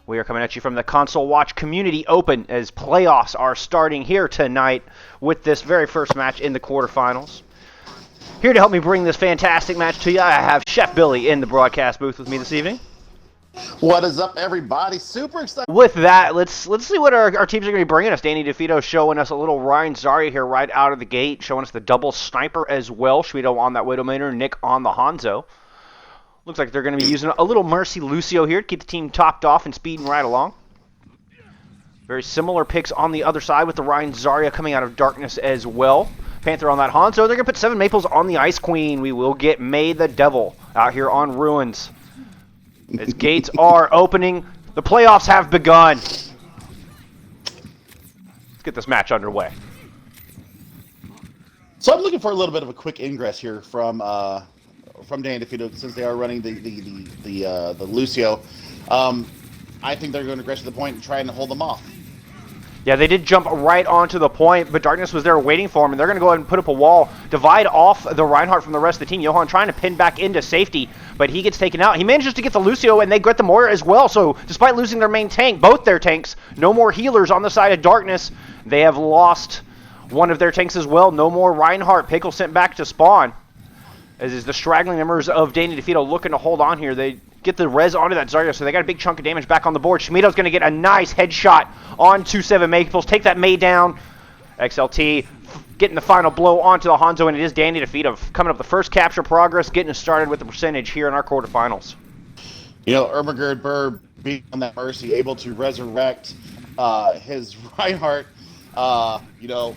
We are coming at you from the Console Watch Community Open as playoffs are starting here tonight with this very first match in the quarterfinals. Here to help me bring this fantastic match to you, I have Chef Billy in the broadcast booth with me this evening. What is up, everybody? Super excited. With that, let's see what our teams are going to be bringing us. Danny Defeato showing us a little Ryan Zarya here right out of the gate, showing us the double sniper as well. Schmido on that Widowmaker, Nick on the Hanzo. Looks like they're going to be using a little Mercy Lucio here to keep the team topped off and speeding right along. Very similar picks on the other side with the Ryan Zarya coming out of darkness as well. Panther on that Hanzo. They're going to put 7 Maples on the Ice Queen. We will get May the Devil out here on Ruins. As gates are opening, the playoffs have begun. Let's get this match underway. So I'm looking for a little bit of a quick ingress here from Danny Defeato, since they are running the Lucio. I think they're going to aggress to the point and try and hold them off. Yeah, they did jump right onto the point, but Darkness was there waiting for him, and they're going to go ahead and put up a wall, divide off the Reinhardt from the rest of the team. Johan trying to pin back into safety, but he gets taken out. He manages to get the Lucio, and they get the Moira as well, so despite losing their main tank, both their tanks, no more healers on the side of Darkness. They have lost one of their tanks as well. No more Reinhardt. Pickle sent back to spawn. As is the straggling members of Danny Defeato looking to hold on here. They get the res onto that Zarya, so they got a big chunk of damage back on the board. Schmido's going to get a nice headshot onto 7 Maples. Take that May down. XLT getting the final blow onto the Hanzo, and it is Danny Defeato coming up the first capture progress, getting us started with the percentage here in our quarterfinals. You know, Ermagerd Burr being on that Mercy, able to resurrect his Reinhardt. You know,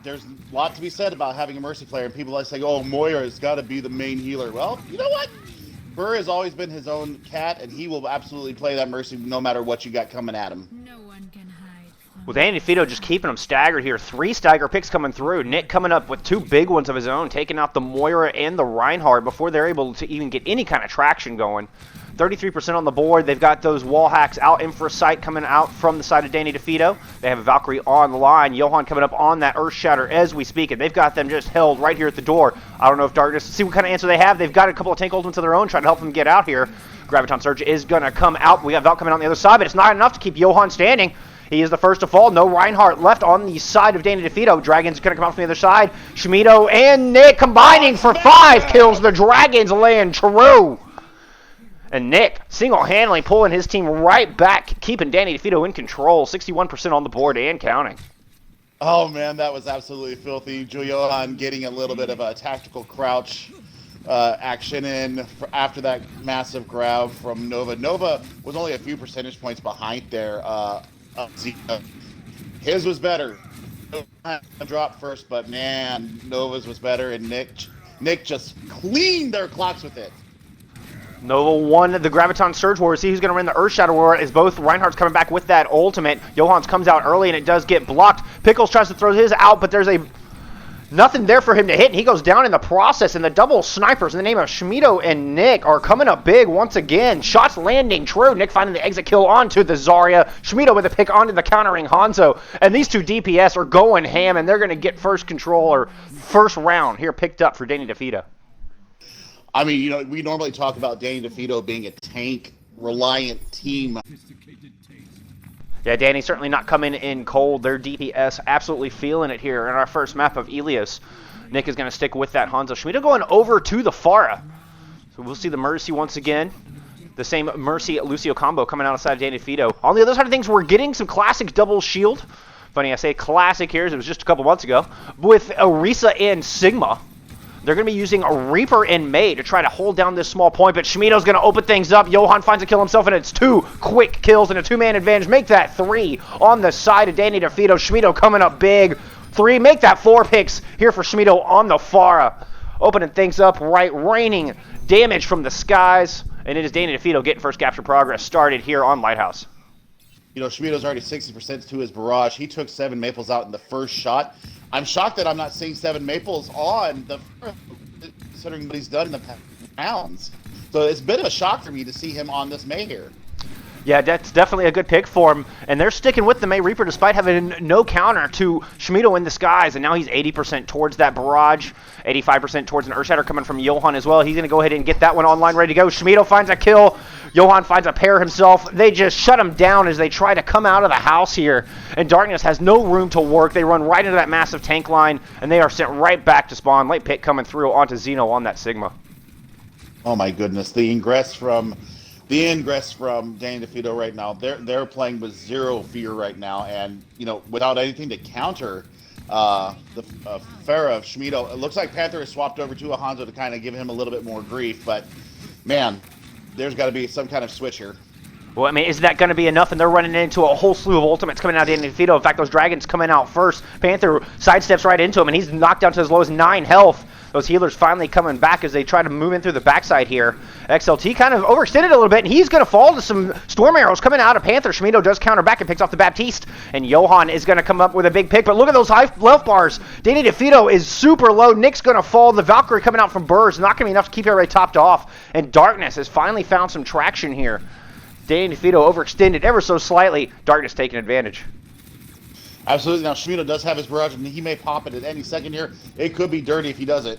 there's a lot to be said about having a Mercy player, and people like say, oh, Moira has got to be the main healer. Well, you know what? Burr has always been his own cat, and he will absolutely play that Mercy no matter what you got coming at him. No one can hide. With Danny Defeato just keeping them staggered here. 3 stagger picks coming through. Nick coming up with 2 big ones of his own, taking out the Moira and the Reinhardt before they're able to even get any kind of traction going. 33% on the board. They've got those wall hacks out in for a sight coming out from the side of Danny Defeato. They have a Valkyrie on the line. Johan coming up on that Earth Shatter as we speak, and they've got them just held right here at the door. I don't know if Darkness, see what kind of answer they have. They've got a couple of tank ultimates of their own trying to help them get out here. Graviton Surge is going to come out. We have Valk coming on the other side, but it's not enough to keep Johan standing. He is the first to fall. No Reinhardt left on the side of Danny Defeato. Dragon's going to come out from the other side. Schmido and Nick combining for 5 kills. The Dragons laying true. And Nick single-handedly pulling his team right back, keeping Danny Defeato in control. 61% on the board and counting. Oh, man, that was absolutely filthy. Johan getting a little bit of a tactical crouch action in after that massive grab from Nova. Nova was only a few percentage points behind there. His was better. Dropped first, but, man, Nova's was better, and Nick just cleaned their clocks with it. Nova won the Graviton Surge War. See who's going to win the Earth Shadow War as both Reinhardt's coming back with that ultimate. Johans comes out early and it does get blocked. Pickles tries to throw his out, but there's nothing there for him to hit, and he goes down in the process. And the double snipers in the name of Schmido and Nick are coming up big once again. Shots landing true. Nick finding the exit kill onto the Zarya. Schmido with a pick onto the countering Hanzo. And these 2 DPS are going ham, and they're going to get first control or first round here picked up for Danny Defeato. I mean, you know, we normally talk about Danny Defeato being a tank-reliant team. Yeah, Danny certainly not coming in cold. Their DPS absolutely feeling it here in our first map of Elios. Nick is going to stick with that Hanzo. Schmido going over to the Pharah. So we'll see the Mercy once again. The same Mercy-Lucio combo coming out outside of Danny Defeato. On the other side of things, we're getting some classic double shield. Funny I say classic here, as it was just a couple months ago. With Orisa and Sigma. They're going to be using a Reaper and May to try to hold down this small point, but Schmido's going to open things up. Johan finds a kill himself, and it's 2 quick kills and a 2-man advantage. Make that 3 on the side of Danny Defeato. Schmido coming up big. 3, make that 4 picks here for Schmido on the Pharah. Opening things up right, raining damage from the skies, and it is Danny Defeato getting first capture progress started here on Lighthouse. You know, Schmido's already 60% to his barrage. He took 7 Maples out in the first shot. I'm shocked that I'm not seeing 7 Maples on the first, considering what he's done in the past rounds. So it's a bit of a shock for me to see him on this May here. Yeah, that's definitely a good pick for him. And they're sticking with the May Reaper despite having no counter to Schmido in the skies. And now he's 80% towards that barrage, 85% towards an Earthshatter coming from Johan as well. He's going to go ahead and get that one online, ready to go. Schmido finds a kill. Johan finds a pair himself. They just shut him down as they try to come out of the house here. And Darkness has no room to work. They run right into that massive tank line, and they are sent right back to spawn. Late pick coming through onto Xeno on that Sigma. Oh my goodness, the ingress from Danny Defeato right now. They're playing with zero fear right now, and without anything to counter the Farah of Schmido. It looks like Panther has swapped over to a Hanzo to kind of give him a little bit more grief, but man, there's got to be some kind of switch here. Well, I mean, is that going to be enough? And they're running into a whole slew of ultimates coming out of Danny Defeato. In fact, those dragons coming out first. Panther sidesteps right into him, and he's knocked down to as low as 9 health. Those healers finally coming back as they try to move in through the backside here. XLT kind of overextended a little bit, and he's going to fall to some storm arrows coming out of Panther. Schmido does counter back and picks off the Baptiste, and Johan is going to come up with a big pick. But look at those high left bars. Danny Defeato is super low. Nick's going to fall. The Valkyrie coming out from Burrs, not going to be enough to keep everybody topped off. And Darkness has finally found some traction here. Danny Defeato overextended ever so slightly. Darkness taking advantage. Absolutely. Now, Schmido does have his barrage, and he may pop it at any second here. It could be dirty if he does it.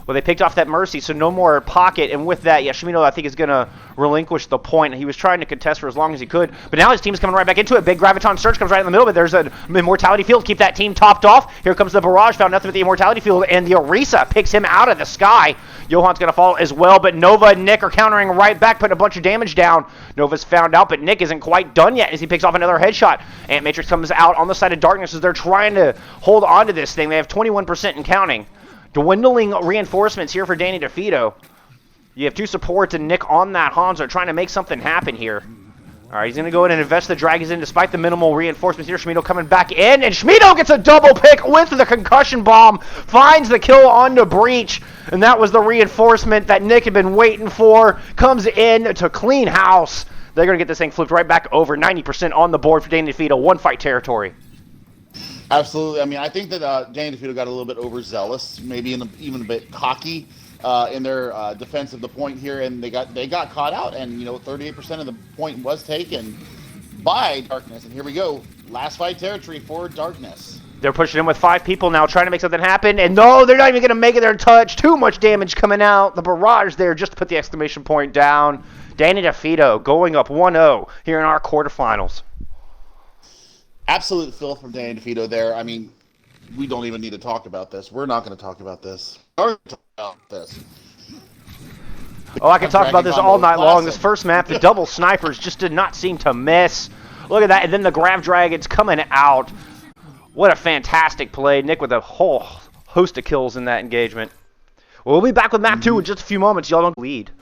Well, they picked off that Mercy, so no more pocket, and with that, yeah, Schmido, I think, is going to relinquish the point. He was trying to contest for as long as he could, but now his team's coming right back into it. Big Graviton Surge comes right in the middle, but there's an Immortality Field. Keep that team topped off. Here comes the Barrage, found nothing but the Immortality Field, and the Orisa picks him out of the sky. Johan's going to fall as well, but Nova and Nick are countering right back, putting a bunch of damage down. Nova's found out, but Nick isn't quite done yet as he picks off another headshot. Ant Matrix comes out on the side of Darkness as they're trying to hold on to this thing. They have 21% and counting. Dwindling reinforcements here for Danny Defeato. You have 2 supports and Nick on that Hanzo trying to make something happen here. All right, he's going to go in and invest the Dragons in despite the minimal reinforcements here. Schmido coming back in, and Schmido gets a double pick with the concussion bomb. Finds the kill on the Breach, and that was the reinforcement that Nick had been waiting for. Comes in to clean house. They're going to get this thing flipped right back over. 90% on the board for Danny Defeato. 1 fight territory. Absolutely. I mean, I think that Danny Defeato got a little bit overzealous, maybe even a bit cocky in their defense of the point here, and they got caught out, and 38% of the point was taken by Darkness. And here we go, last fight territory for Darkness. They're pushing in with 5 people now, trying to make something happen, and no, they're not even going to make it their touch. Too much damage coming out. The barrage there just to put the exclamation point down. Danny Defeato going up 1-0 here in our quarterfinals. Absolute filth from Danny Defeato there. I mean, we don't even need to talk about this. We're not going to talk about this. We're going to talk about this. Oh, I can talk about this all night long. This first map, the double snipers just did not seem to miss. Look at that, and then the Grav Dragons coming out. What a fantastic play. Nick with a whole host of kills in that engagement. We'll be back with map 2 in just a few moments. Y'all don't lead.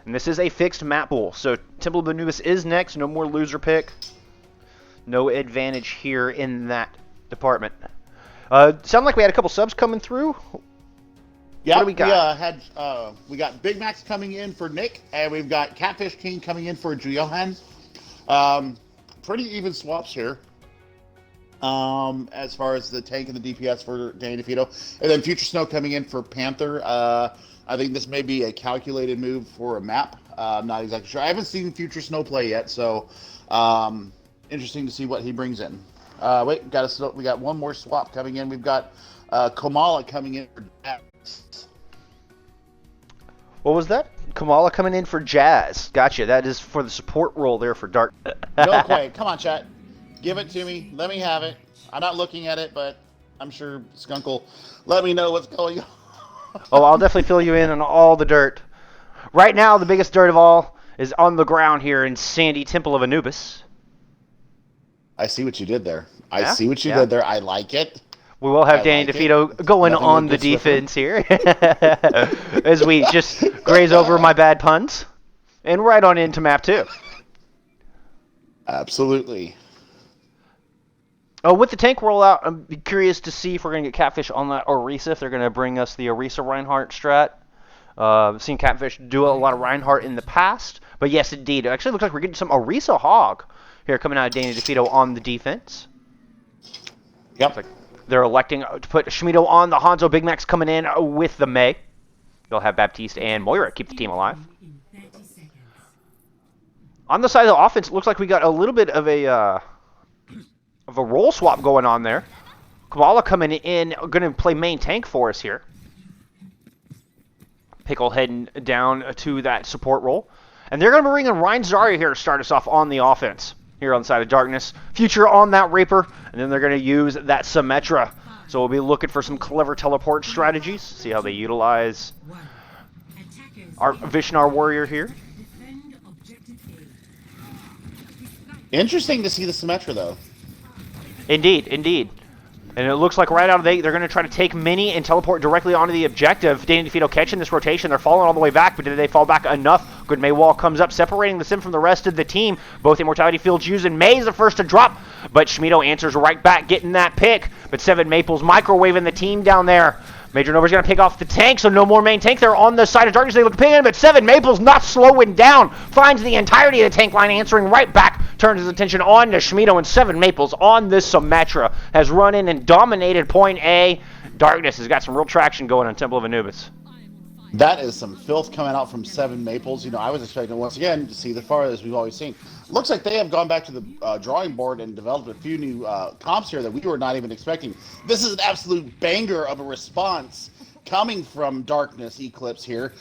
And this is a fixed map pool. So Temple of Anubis is next. No more loser pick. No advantage here in that department. Sound like we had a couple subs coming through. Yeah, what do we got? We got Big Max coming in for Nick, and we've got Catfish King coming in for Johan. Pretty even swaps here. As far as the tank and the DPS for Danny Defeato, and then Future Snow coming in for Panther. I think this may be a calculated move for a map. I'm not exactly sure. I haven't seen Future Snow play yet, so. Interesting to see what he brings in. We got one more swap coming in. We've got Kamala coming in for Jazz. What was that? Kamala coming in for Jazz. Gotcha. That is for the support role there for Dark. No, Quay. Come on, chat. Give it to me. Let me have it. I'm not looking at it, but I'm sure Skunk will let me know what's going on. Oh, I'll definitely fill you in on all the dirt. Right now, the biggest dirt of all is on the ground here in Sandy Temple of Anubis. I see what you did there. I see what you did there. I like it. We will have Danny Defeato going on the defense here as we just graze over my bad puns and right on into map 2. Absolutely. Oh, with the tank rollout, I'm curious to see if we're going to get Catfish on that Orisa, if they're going to bring us the Orisa Reinhardt strat. I've seen Catfish do a lot of Reinhardt in the past, but yes, indeed. It actually looks like we're getting some Orisa Hog here coming out of Danny Defeato on the defense. Yep. Like they're electing to put Schmido on the Hanzo. Big Max coming in with the May. They'll have Baptiste and Moira keep the team alive. On the side of the offense, it looks like we got a little bit of a role swap going on there. Kamala coming in, going to play main tank for us here. Pickle heading down to that support role. And they're going to be bringing Ryan Zarya here to start us off on the offense here on the side of Darkness. Future on that Reaper, and then they're going to use that Symmetra. So we'll be looking for some clever teleport strategies, see how they utilize our Vishnar Warrior here. Interesting to see the Symmetra, though. Indeed, indeed. And it looks like right out of the gate, they're going to try to take Mini and teleport directly onto the objective. Danny DeFito catching this rotation. They're falling all the way back, but did they fall back enough? Good Maywall comes up, separating the Sim from the rest of the team. Both Immortality Fields used, and May's the first to drop, but Schmido answers right back, getting that pick. But 7 Maples microwaving the team down there. Major Nova's going to pick off the tank, so no more main tank. They're on the side of Darkness. They look to ping in, but 7 Maples not slowing down. Finds the entirety of the tank line, answering right back. Turns his attention on to Schmido, and 7 Maples on this Symmetra has run in and dominated point A. Darkness has got some real traction going on Temple of Anubis. That is some filth coming out from 7 Maples. You know, I was expecting once again to see the far as we've always seen. Looks like they have gone back to the drawing board and developed a few new comps here that we were not even expecting. This is an absolute banger of a response coming from Darkness Eclipse here.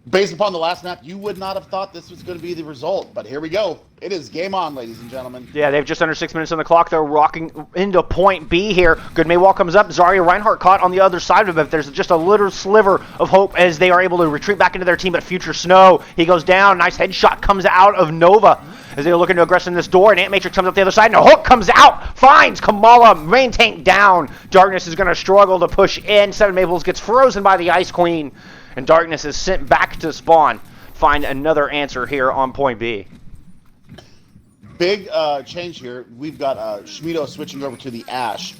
Based upon the last map, you would not have thought this was going to be the result, but here we go. It is game on, ladies and gentlemen. Yeah, they have just under 6 minutes on the clock. They're rocking into point B here. Good Maywall comes up. Zarya Reinhardt caught on the other side of it, but there's just a little sliver of hope as they are able to retreat back into their team. But Future Snow, he goes down. Nice headshot comes out of Nova as they're looking to aggress in this door, and Ant Matrix comes up the other side, and a hook comes out, finds Kamala, main tank down. Darkness is going to struggle to push in. 7 Maples gets frozen by the Ice Queen, and Darkness is sent back to spawn. Find another answer here on point B. Big change here. We've got Schmido switching over to the Ashe.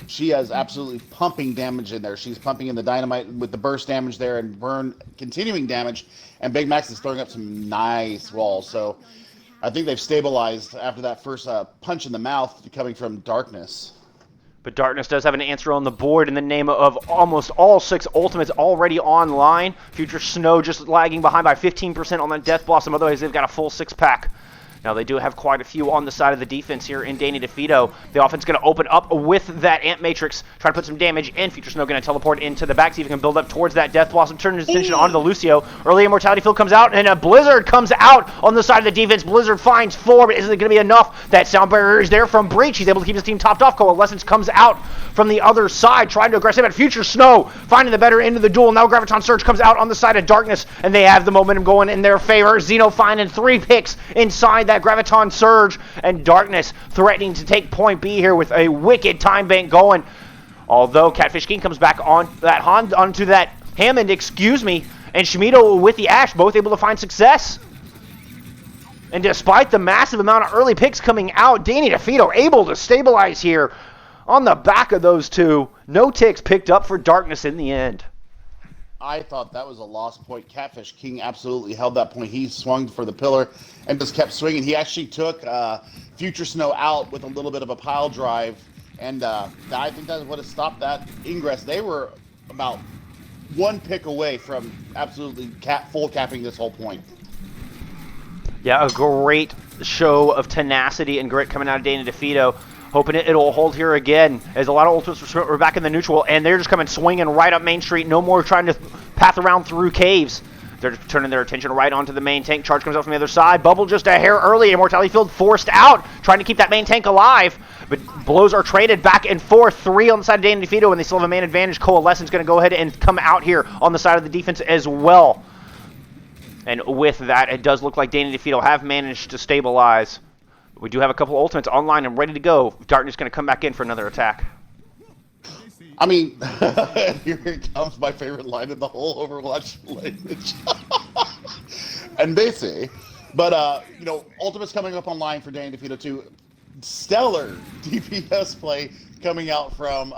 She has absolutely pumping damage in there. She's pumping in the dynamite with the burst damage there and burn continuing damage. And Big Max is throwing up some nice walls. So I think they've stabilized after that first punch in the mouth coming from Darkness. But Darkness does have an answer on the board in the name of almost all 6 ultimates already online. Future Snow just lagging behind by 15% on that Death Blossom. Otherwise, they've got a full 6-pack. Now, they do have quite a few on the side of the defense here in Danny DeFito. The offense going to open up with that Ant Matrix, try to put some damage in. Future Snow going to teleport into the back, see if he can build up towards that Death Blossom, turn his attention onto the Lucio. Early Immortality Field comes out, and a Blizzard comes out on the side of the defense. Blizzard finds 4, but isn't it going to be enough? That sound barrier is there from Breach. He's able to keep his team topped off. Coalescence comes out from the other side, trying to aggress him at Future Snow, finding the better end of the duel. Now Graviton Surge comes out on the side of Darkness, and they have the momentum going in their favor. Xeno finding 3 picks inside that Graviton Surge, and Darkness threatening to take point B here with a wicked time bank going. Although Catfish King comes back on that onto that Hammond, and Schmido with the Ashe, both able to find success. And despite the massive amount of early picks coming out, Danny DeFito able to stabilize here on the back of those 2. No ticks picked up for Darkness in the end. I thought that was a lost point. Catfish King absolutely held that point. He swung for the pillar and just kept swinging. He actually took Future Snow out with a little bit of a pile drive, and I think that's what has stopped that ingress. They were about 1 pick away from absolutely full capping this whole point. Yeah, a great show of tenacity and grit coming out of Danny DeFito. Hoping it'll hold here again, as a lot of ultimates were back in the neutral, and they're just coming swinging right up Main Street. No more trying to path around through caves. They're turning their attention right onto the main tank. Charge comes out from the other side. Bubble just a hair early. Immortality Field forced out, trying to keep that main tank alive. But blows are traded back and forth. 3 on the side of Danny DeFito, and they still have a man advantage. Coalescence going to go ahead and come out here on the side of the defense as well. And with that, it does look like Danny DeFito have managed to stabilize. We do have a couple ultimates online and ready to go. Darkness going to come back in for another attack. I mean, here comes my favorite line in the whole Overwatch language. And they say, but, you know, ultimates coming up online for Danny DeFito 2. Stellar DPS play coming out from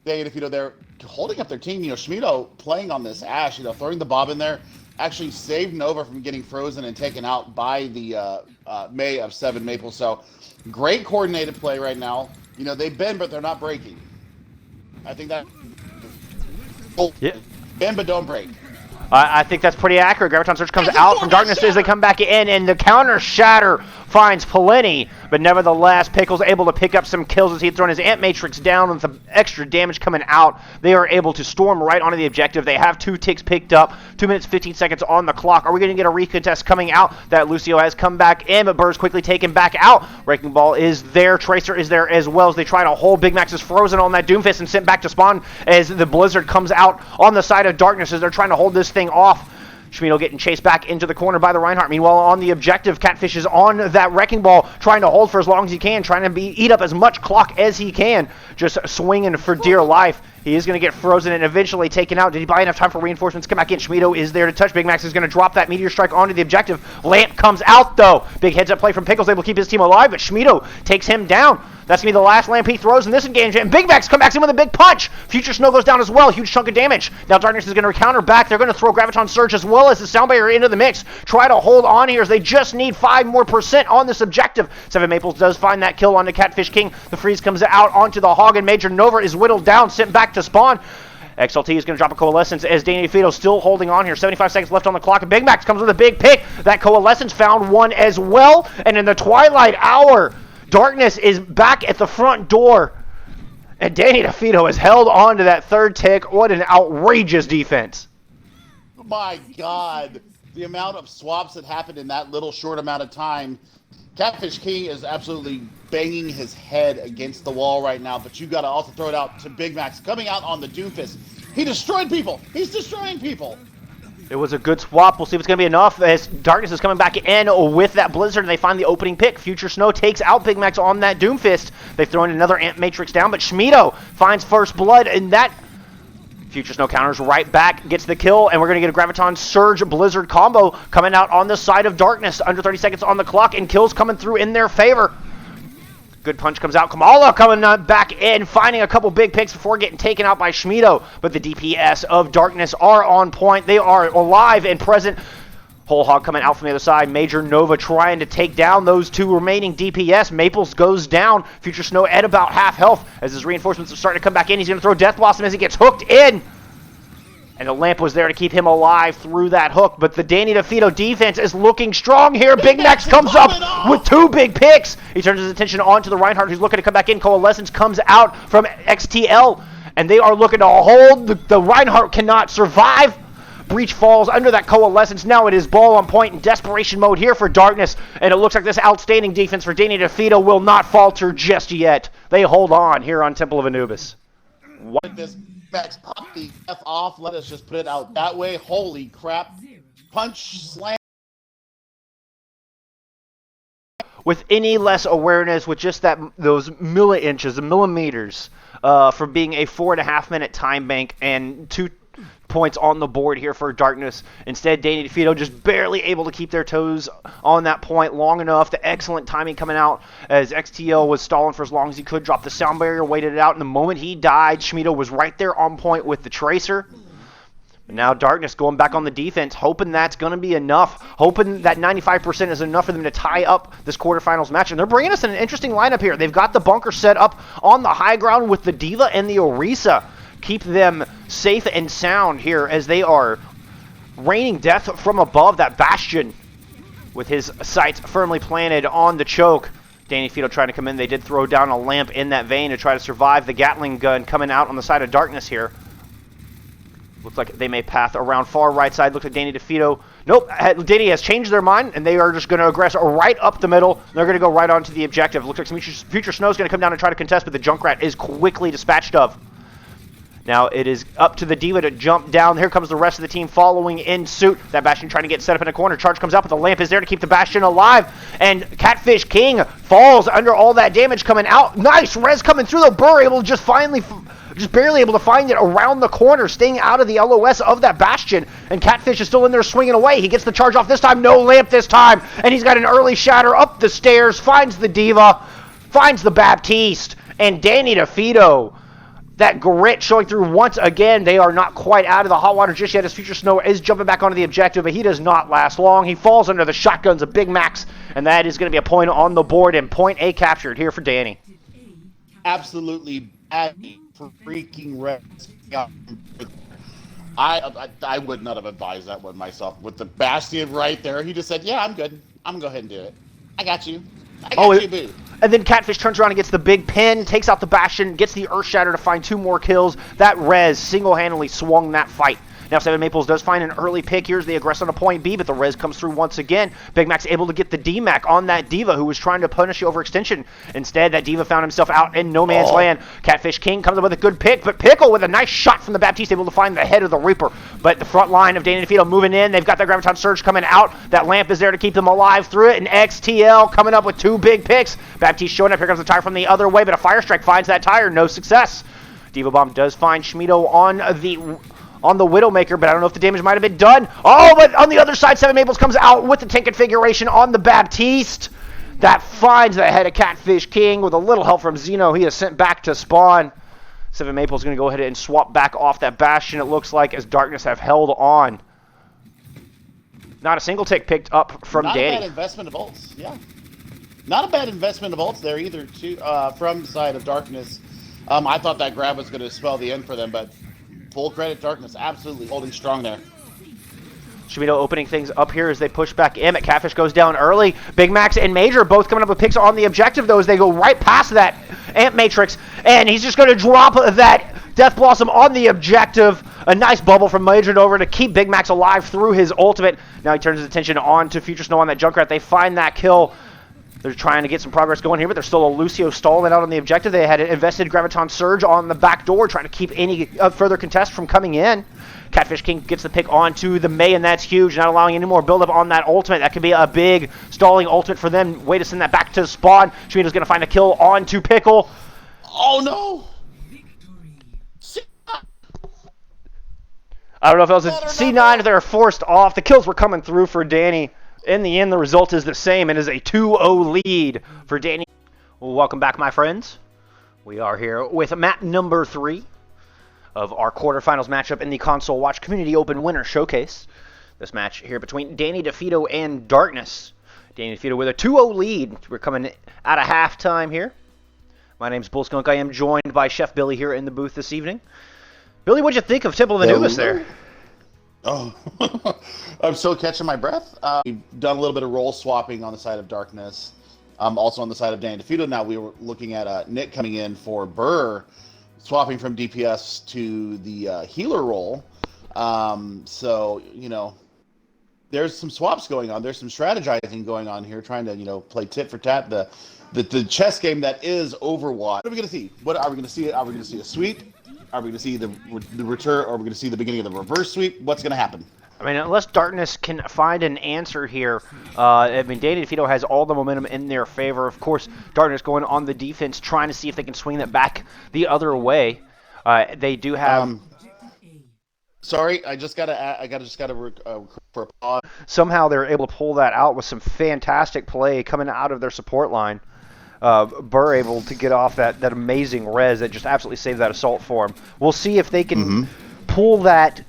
Danny DeFito. They're holding up their team. You know, Schmido playing on this Ashe, you know, throwing the bob in there. Actually saved Nova from getting frozen and taken out by the May of 7 Maple. So great coordinated play right now. You know, they bend, but they're not breaking. I think that... Yeah. Bend, but don't break. I think that's pretty accurate. Graviton Surge comes out from Darkness as they come back in, and the counter shatter finds plenty, but nevertheless, Pickle's able to pick up some kills as he had thrown his Ant Matrix down with some extra damage coming out. They are able to storm right onto the objective. They have 2 ticks picked up, 2 minutes, 15 seconds on the clock. Are we going to get a recontest coming out? That Lucio has come back in, but Burr's quickly taken back out. Wrecking Ball is there. Tracer is there as well as they try to hold. Big Max is frozen on that Doomfist and sent back to spawn as the Blizzard comes out on the side of Darkness as they're trying to hold this thing off. Schmiedo getting chased back into the corner by the Reinhardt. Meanwhile, on the objective, Catfish is on that Wrecking Ball, trying to hold for as long as he can, trying to eat up as much clock as he can, just swinging for dear life. He is going to get frozen and eventually taken out. Did he buy enough time for reinforcements to come back in? Schmiedo is there to touch. Big Max is going to drop that Meteor Strike onto the objective. Lamp comes out, though. Big heads-up play from Pickles, able to keep his team alive, but Schmiedo takes him down. That's going to be the last lamp he throws in this engagement. And Big Max comes back in with a big punch. Future Snow goes down as well. Huge chunk of damage. Now Darkness is going to counter back. They're going to throw Graviton Surge as well as the Sound Barrier into the mix. Try to hold on here as they just need 5% more on this objective. 7 Maples does find that kill onto Catfish King. The freeze comes out onto the Hog, and Major Nova is whittled down, sent back to spawn. XLT is going to drop a Coalescence as Danny Defeato still holding on here. 75 seconds left on the clock, and Big Max comes with a big pick. That Coalescence found one as well, and in the twilight hour, Darkness is back at the front door, and Danny DeFito has held on to that 3rd tick. What an outrageous defense. My God, the amount of swaps that happened in that little short amount of time. Catfish King is absolutely banging his head against the wall right now, but you got to also throw it out to Big Max coming out on the Doomfist. He destroyed people. He's destroying people. It was a good swap. We'll see if it's going to be enough as Darkness is coming back in with that Blizzard, and they find the opening pick. Future Snow takes out Big Max on that Doomfist. They've thrown another Ant Matrix down, but Schmiedo finds first blood, and that Future Snow counters right back, gets the kill, and we're going to get a Graviton Surge Blizzard combo coming out on the side of Darkness. Under 30 seconds on the clock, and kills coming through in their favor. Good punch comes out. Kamala coming back in, finding a couple big picks before getting taken out by Schmiedo. But the DPS of Darkness are on point. They are alive and present. Whole Hog coming out from the other side. Major Nova trying to take down those 2 remaining DPS. Maples goes down. Future Snow at about half health as his reinforcements are starting to come back in. He's going to throw Death Blossom as he gets hooked in. And the lamp was there to keep him alive through that hook. But the Danny DeFito defense is looking strong here. Big Max comes up with 2 big picks. He turns his attention onto the Reinhardt, who's looking to come back in. Coalescence comes out from XTL, and they are looking to hold. The Reinhardt cannot survive. Breach falls under that Coalescence. Now it is ball on point in desperation mode here for Darkness. And it looks like this outstanding defense for Danny DeFito will not falter just yet. They hold on here on Temple of Anubis. What this Max pop the F off? Let us just put it out that way. Holy crap. Punch, slam. With any less awareness, with just those milli-inches, the millimeters, from being a 4.5 minute time bank and 2 points on the board here for Darkness. Instead, Danny DeFito just barely able to keep their toes on that point long enough. The excellent timing coming out as XTL was stalling for as long as he could, dropped the Sound Barrier, waited it out, and the moment he died, Schmiedo was right there on point with the Tracer. But now Darkness going back on the defense, hoping that's going to be enough, hoping that 95% is enough for them to tie up this quarterfinals match. And they're bringing us an interesting lineup here. They've got the bunker set up on the high ground with the Diva and the Orisa. Keep them safe and sound here as they are raining death from above. That Bastion with his sights firmly planted on the choke. Danny DeFito trying to come in. They did throw down a lamp in that vein to try to survive the Gatling gun coming out on the side of Darkness here. Looks like they may path around far right side. Looks like Danny DeFito. Nope, Danny has changed their mind, and they are just going to aggress right up the middle. They're going to go right onto the objective. Looks like some Future Snow's going to come down and try to contest, but the Junkrat is quickly dispatched of. Now it is up to the Diva to jump down. Here comes the rest of the team following in suit. That Bastion trying to get set up in a corner. Charge comes out, but the lamp is there to keep the Bastion alive. And Catfish King falls under all that damage coming out. Nice res coming through, though. Burr able to just barely able to find it around the corner, staying out of the LOS of that Bastion. And Catfish is still in there swinging away. He gets the charge off this time. No lamp this time. And he's got an early shatter up the stairs. Finds the Diva. Finds the Baptiste. And Danny DeFito. That grit showing through once again. They are not quite out of the hot water just yet as Future Snow is jumping back onto the objective, but he does not last long. He falls under the shotguns of Big Max, and that is going to be a point on the board, and point A captured here for Danny. Absolutely bad for freaking Rex. I would not have advised that one myself. With the Bastion right there, he just said, yeah, I'm good. I'm going to go ahead and do it. I got you. I Oh, got you, boo. and then Catfish turns around and gets the big pin, takes out the Bastion, gets the Earth Shatter to find 2 more kills. That Rez single-handedly swung that fight. Now, Seven Maples does find an early pick. Here's the aggressor on a point B, but the Rez comes through once again. Big Mac's able to get the D-Mac on that Diva, who was trying to punish the overextension. Instead, that Diva found himself out in no man's land. Catfish King comes up with a good pick, but Pickle with a nice shot from the Baptiste, able to find the head of the Reaper. But the front line of Danny DeFeato moving in. They've got their Graviton Surge coming out. That lamp is there to keep them alive through it, and XTL coming up with 2 big picks. Baptiste showing up. Here comes the tire from the other way, but a Fire Strike finds that tire. No success. Diva Bomb does find Schmido on the Widowmaker, but I don't know if the damage might have been done. Oh, but on the other side, Seven Maples comes out with the tank configuration on the Baptiste. That finds the head of Catfish King with a little help from Zeno. He is sent back to spawn. Seven Maples going to go ahead and swap back off that Bastion, it looks like, as Darkness have held on. Not a single tick picked up from Danny. Not a bad investment of ults, yeah. Not a bad investment of ults there either, too, from the side of Darkness. I thought that grab was going to spell the end for them, but full credit, Darkness absolutely holding strong there. Schmido opening things up here as they push back in. Catfish goes down early. Big Max and Major both coming up with picks on the objective, though, as they go right past that Amp Matrix. And he's just going to drop that Death Blossom on the objective. A nice bubble from Major over to keep Big Max alive through his ultimate. Now he turns his attention on to Future Snow on that Junkrat. They find that kill. They're trying to get some progress going here, but there's still a Lucio stalling out on the objective. They had invested Graviton Surge on the back door, trying to keep any further contest from coming in. Catfish King gets the pick onto the May, and that's huge, not allowing any more buildup on that ultimate. That could be a big stalling ultimate for them. Way to send that back to spawn. Shmido's going to find a kill onto Pickle. Oh, no! I don't know if it was a C9 or they're forced off. The kills were coming through for Danny. In the end, the result is the same. It is a 2-0 lead for Danny. Well, welcome back, my friends. We are here with map number 3 of our quarterfinals matchup in the Console Watch Community Open Winner Showcase. This match here between Danny DeFeato and Darkness. Danny DeFeato with a 2-0 lead. We're coming out of halftime here. My name's Bull Skunk. I am joined by Chef Billy here in the booth this evening. Billy, what'd you think of Temple of Anubis there? Oh, I'm still catching my breath. We've done a little bit of role swapping on the side of Darkness. Also on the side of Danny DeFeato. Now we were looking at Nick coming in for Burr, swapping from DPS to the healer role. So, you know, there's some swaps going on. There's some strategizing going on here, trying to, you know, play tit for tat. The chess game that is Overwatch. What are we going to see? What are we going to see? Are we going to see a sweep? Are we going to see the return? Or are we going to see the beginning of the reverse sweep? What's going to happen? I mean, unless Darkness can find an answer here, I mean, Danny DeFeato has all the momentum in their favor. Of course, Darkness going on the defense, trying to see if they can swing that back the other way. They do have. Sorry, I just gotta for a pause. Somehow they're able to pull that out with some fantastic play coming out of their support line. Burr able to get off that amazing res that just absolutely saved that assault for him. We'll see if they can pull that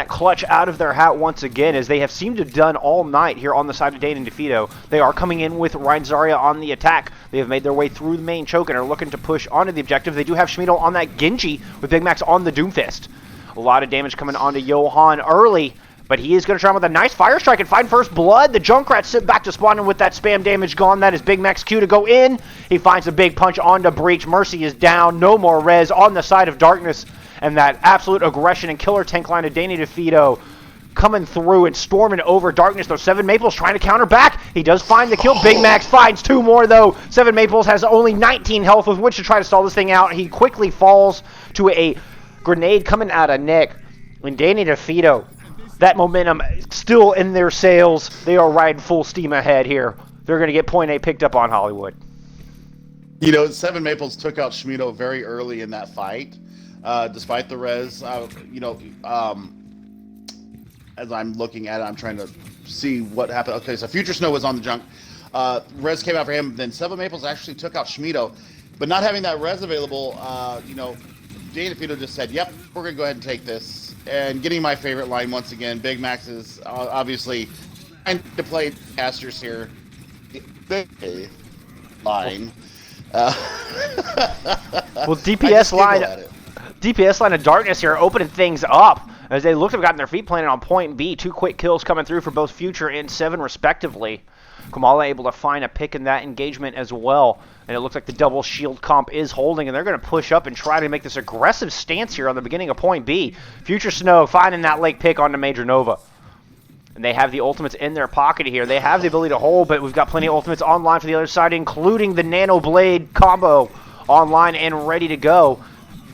clutch out of their hat once again, as they have seemed to have done all night here on the side of Danny DeFeato. They are coming in with Ryan Zarya on the attack. They have made their way through the main choke and are looking to push onto the objective. They do have Schmido on that Genji with Big Max on the Doomfist. A lot of damage coming onto Johan early, but he is going to try with a nice Fire Strike and find first blood. The Junkrat sit back to spawn, and with that spam damage gone, that is Big Mac's cue to go in. He finds a big punch onto Breach. Mercy is down. No more res on the side of Darkness. And that absolute aggression and killer tank line of Danny DeFeato coming through and storming over Darkness. Though Seven Maples trying to counter back. He does find the kill. Big Max finds 2 more, though. Seven Maples has only 19 health with which to try to stall this thing out. He quickly falls to a grenade coming out of Nick. And Danny DeFeato, that momentum still in their sails. They are riding full steam ahead here. They're going to get point A picked up on Hollywood. You know, Seven Maples took out Schmido very early in that fight. Despite the res, you know, as I'm looking at it, I'm trying to see what happened. Okay, so Future Snow was on the junk. Res came out for him. Then Seven Maples actually took out Schmido. But not having that res available, you know, Danny DeFeato just said, yep, we're going to go ahead and take this. And getting my favorite line once again, Big Max is obviously trying to play casters here. Big line. Well, DPS line of Darkness here opening things up as they look to have gotten their feet planted on point B. 2 quick kills coming through for both Future and Seven respectively. Kamala able to find a pick in that engagement as well. And it looks like the double shield comp is holding, and they're going to push up and try to make this aggressive stance here on the beginning of point B. Future Snow finding that late pick onto Major Nova. And they have the ultimates in their pocket here. They have the ability to hold, but we've got plenty of ultimates online for the other side, including the Nano Blade combo online and ready to go.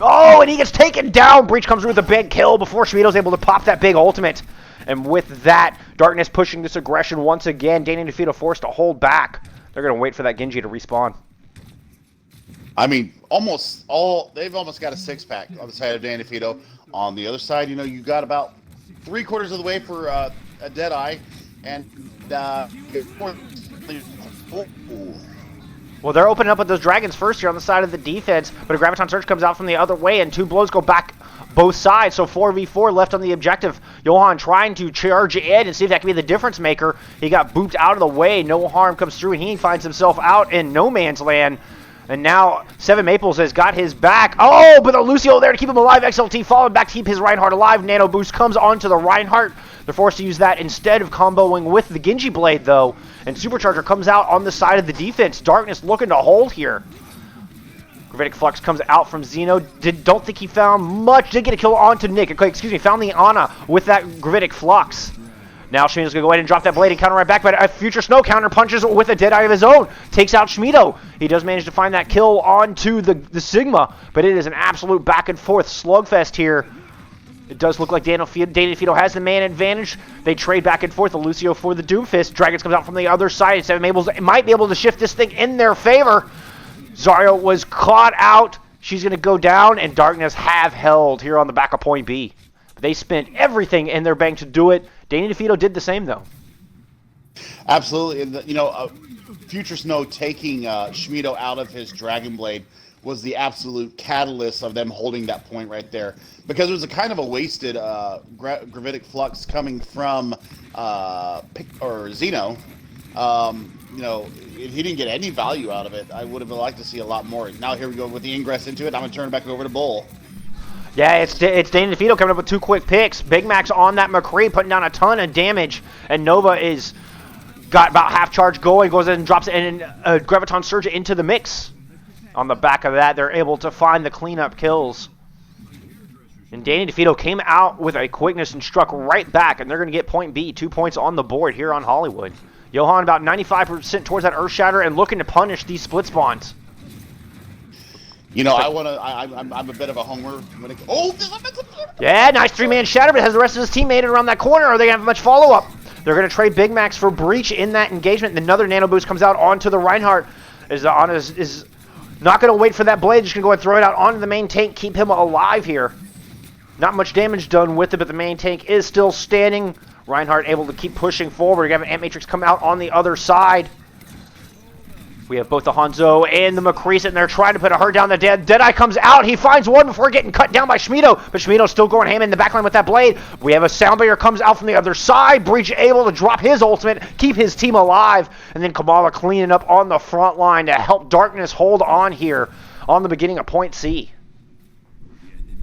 Oh, and he gets taken down. Breach comes through with a big kill before Schmiedo's able to pop that big ultimate. And with that, Darkness pushing this aggression once again. Dana and Defeato forced to hold back. They're going to wait for that Genji to respawn. I mean, they've almost got a six-pack on the side of Dan Defeato. On the other side, you know, you got about 3/4 of the way for a Deadeye, and well, they're opening up with those dragons first here on the side of the defense, but a Graviton Surge comes out from the other way, and 2 blows go back both sides, so 4v4 left on the objective. Johan trying to charge in and see if that can be the difference maker. He got booped out of the way. No harm comes through, and he finds himself out in no man's land. And now, Seven Maples has got his back. Oh, but the Lucio there to keep him alive. XLT followed back to keep his Reinhardt alive. Nano Boost comes onto the Reinhardt. They're forced to use that instead of comboing with the Genji Blade, though. And Supercharger comes out on the side of the defense. Darkness looking to hold here. Gravitic Flux comes out from Zeno. Don't think he found much. Did get a kill onto Nick. Okay, excuse me, found the Ana with that Gravitic Flux. Now Schmiedo's going to go ahead and drop that blade and counter right back, but a Future Snow counter punches with a Deadeye of his own. Takes out Schmiedo. He does manage to find that kill onto the Sigma, but it is an absolute back and forth slugfest here. It does look like Dana Defeato has the man advantage. They trade back and forth. The Lucio for the Doomfist. Dragons comes out from the other side. Seven Maples might be able to shift this thing in their favor. Zarya was caught out. She's going to go down, and Darkness have held here on the back of point B. They spent everything in their bank to do it. Dana Defeato did the same, though. Absolutely. And, you know, Future Snow taking Schmiedo out of his Dragon Blade was the absolute catalyst of them holding that point right there. Because it was a kind of a wasted Gravitic Flux coming from Zeno. You know, he didn't get any value out of it. I would have liked to see a lot more. Now here we go with the ingress into it. I'm going to turn it back over to Bull. Yeah, it's Dana Defeato coming up with 2 quick picks. Big Mac's on that McCree, putting down a ton of damage. And Nova is got about half charge going, goes in and drops it, and Graviton Surge into the mix. On the back of that, they're able to find the cleanup kills. And Dana Defeato came out with a quickness and struck right back, and they're going to get point B, 2 points on the board here on Hollywood. Johan about 95% towards that Earth Shatter and looking to punish these split spawns. You know, I'm a bit of a homer when it. Oh, yeah, nice 3-man shatter, but has the rest of his team made it around that corner? Are they going to have much follow-up? They're going to trade Big Macs for Breach in that engagement. Another Nano Boost comes out onto the Reinhardt. The Ana is not going to wait for that blade. Just going to go ahead and throw it out onto the main tank, keep him alive here. Not much damage done with it, but the main tank is still standing. Reinhardt able to keep pushing forward. You have an Ant Matrix come out on the other side. We have both the Hanzo and the McCree sitting there trying to put a hurt down the Deadeye comes out. He finds one before getting cut down by Schmiedo, but Schmiedo's still going ham in the backline with that blade. We have a Soundbarrier comes out from the other side. Breach able to drop his ultimate, keep his team alive, and then Kamala cleaning up on the front line to help Darkness hold on here on the beginning of point C.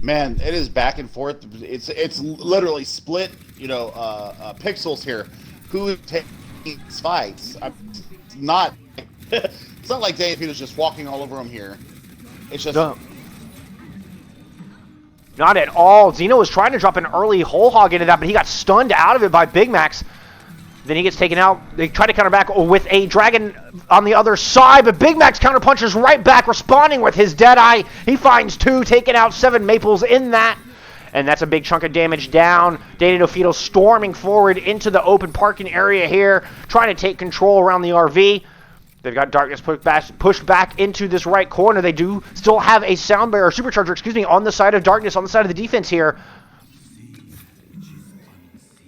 Man, it is back and forth. It's literally split, you know, pixels here. Who takes these fights? It's not like Dana Defeato's just walking all over him here. It's just no. Not at all. Zeno was trying to drop an early whole hog into that, but he got stunned out of it by Big Macs. Then he gets taken out. They try to counter back with a dragon on the other side, but Big Macs counter punches right back, responding with his Deadeye. He finds 2, taking out 7 Maples in that. And that's a big chunk of damage down. Dana Defeato storming forward into the open parking area here, trying to take control around the RV. They've got Darkness pushed back into this right corner. They do still have a Supercharger, on the side of Darkness, on the side of the defense here.